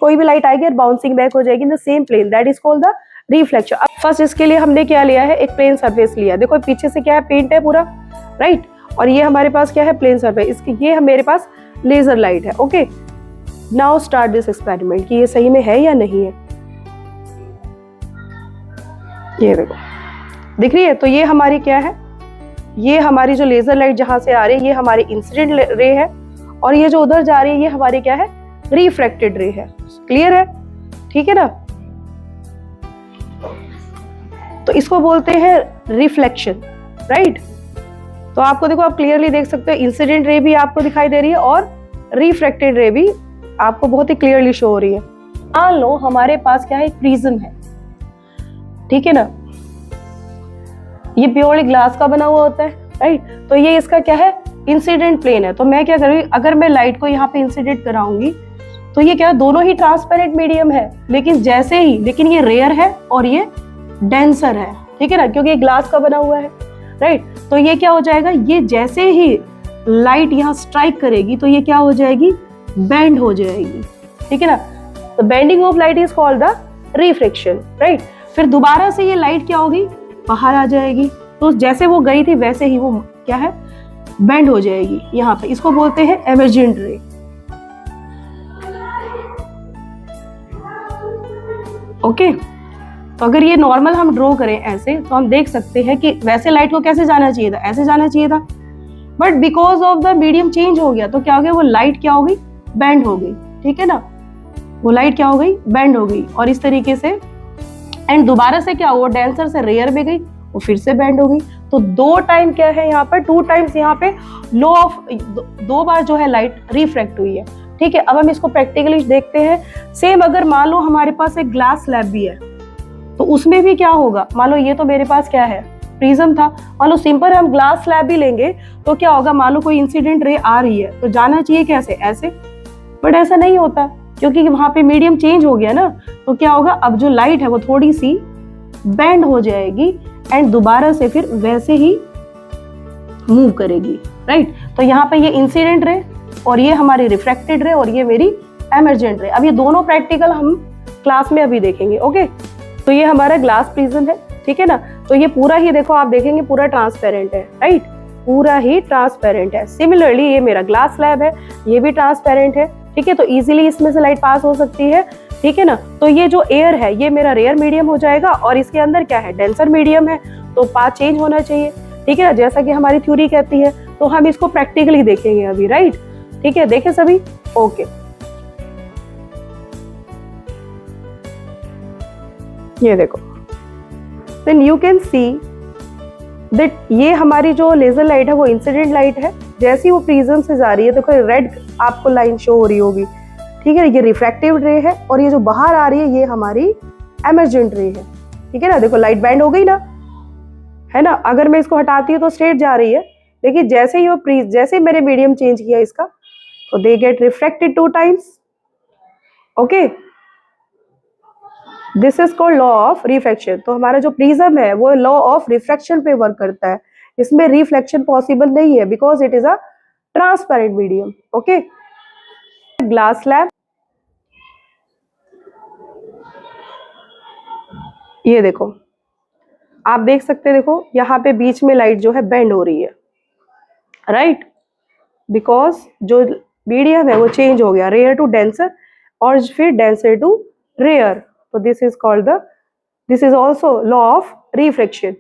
कोई भी लाइट आएगी और बाउंसिंग बैक हो जाएगी in the same plane, that is called the reflection. अब फर्स्ट इसके लिए हमने क्या लिया है, एक प्लेन सरफेस लिया। देखो पीछे से क्या है, पेंट है पूरा, राइट, और ये हमारे पास क्या है, प्लेन सरफेस। इसकी ये मेरे पास लेजर लाइट है। Okay, now start this experiment कि ये सही में है या नहीं है। ये देखो दिख रही है, तो ये हमारी क्या है, ये हमारी जो लेजर लाइट जहां से आ रही है ये हमारी इंसिडेंट रे है, और ये जो उधर जा रही है ये हमारी क्या है, रिफ्रैक्टेड रे है। क्लियर है, ठीक है ना। तो इसको बोलते हैं रिफ्लेक्शन, राइट। तो आपको देखो, आप क्लियरली देख सकते हो, इंसिडेंट रे भी आपको दिखाई दे रही है और रिफ्रैक्टेड रे भी आपको बहुत ही क्लियरली शो हो रही है। मान लो हमारे पास क्या है, एक प्रिज्म है, ठीक है ना, ये प्योरली ग्लास का बना हुआ होता है, राइट। तो ये इसका क्या है, इंसिडेंट प्लेन है। तो मैं क्या करूँगी, अगर मैं लाइट को यहाँ पे इंसिडेंट कराऊंगी तो ये क्या, दोनों ही ट्रांसपेरेंट मीडियम है, लेकिन जैसे ही, लेकिन ये रेयर है और ये डेंसर है, ठीक है ना, क्योंकि ये ग्लास का बना हुआ है, राइट। तो ये क्या हो जाएगा, ये जैसे ही लाइट यहाँ स्ट्राइक करेगी तो ये क्या हो जाएगी, बेंड हो जाएगी, ठीक है ना। तो bending of light is called the refraction, right. फिर दोबारा से ये लाइट क्या होगी, बाहर आ जाएगी, तो जैसे वो गई थी वैसे ही वो क्या है, बेंड हो जाएगी यहाँ पे। इसको बोलते हैं एमर्जेंट रे। ओके, तो अगर ये नॉर्मल हम ड्रॉ करें ऐसे, तो हम देख सकते हैं कि वैसे लाइट को कैसे जाना चाहिए था, ऐसे जाना चाहिए था, but because of the medium change हो गया तो क्या हो गया, वो लाइट क्या हो गई, बेंड हो गई, ठीक है ना। वो लाइट क्या हो गई, बेंड हो गई, और इस तरीके से एंड दोबारा से क्या हुआ, डेंसर से रेयर में गई, वो फिर से बेंड हो गई। तो दो टाइम क्या है यहाँ पर, 2 टाइम्स यहाँ पे लो ऑफ, 2 बार जो है लाइट रिफ्रैक्ट हुई है, ठीक है। अब हम इसको प्रैक्टिकली देखते हैं। सेम अगर मान लो हमारे पास एक ग्लास स्लैब भी है, तो उसमें भी क्या होगा, मान लो ये तो मेरे पास क्या है, प्रिज्म था, मान लो सिंपल हम ग्लास स्लैब भी लेंगे तो क्या होगा, मान लो कोई इंसिडेंट रे आ रही है तो जाना चाहिए कैसे, ऐसे, बट ऐसा नहीं होता क्योंकि वहां पे मीडियम चेंज हो गया ना। तो क्या होगा, अब जो लाइट है वो थोड़ी सी बेंड हो जाएगी एंड दोबारा से फिर वैसे ही मूव करेगी, राइट। तो यहाँ पे ये इंसिडेंट रे और ये हमारी रिफ्रैक्टेड रे और ये मेरी एमर्जेंट रे। अब ये दोनों प्रैक्टिकल हम क्लास में अभी देखेंगे। ओके, तो ये हमारा ग्लास प्रिज्म है, ठीक है ना। तो ये पूरा ही देखो, आप देखेंगे पूरा ट्रांसपेरेंट है, राइट, पूरा ही ट्रांसपेरेंट है। सिमिलरली ये मेरा ग्लास स्लैब है, ये भी ट्रांसपेरेंट है, ठीक है। तो इजीली इसमें से लाइट पास हो सकती है, ठीक है ना। तो ये जो एयर है ये मेरा रेयर मीडियम हो जाएगा और इसके अंदर क्या है, डेंसर मीडियम है, तो पाथ चेंज होना चाहिए, ठीक है ना, जैसा कि हमारी थ्योरी कहती है। तो हम इसको प्रैक्टिकली देखेंगे अभी, राइट, ठीक है। देखे सभी, ओके। ये देखो, then you can see that ये हमारी जो लेजर लाइट है वो इंसिडेंट लाइट है। जैसी वो प्रिज्म से जा रही है, देखो रेड आपको लाइन शो हो रही होगी, ठीक है, ये रिफ्रैक्टिव रे है, और ये जो बाहर आ रही है ये हमारी एमर्जेंट रे है, ठीक है ना। देखो लाइट बैंड हो गई ना, है ना। अगर मैं इसको हटाती हूँ तो स्ट्रेट जा रही है, लेकिन जैसे ही वो जैसे मैंने मीडियम चेंज किया इसका, तो they get refracted 2 times. Okay, this is called law of refraction. तो हमारा जो प्रिज्म है वो लॉ ऑफ रिफ्रैक्शन पे वर्क करता है, इसमें रिफ्लेक्शन पॉसिबल नहीं है because it is a transparent medium. Okay, glass slab, ये देखो आप देख सकते हैं, देखो यहाँ पे बीच में लाइट जो है बेंड हो रही है, राइट, बिकॉज जो मीडियम है वो चेंज हो गया, रेयर टू डेंसर और फिर डेंसर टू रेयर। तो this is called the, this is also law of refraction.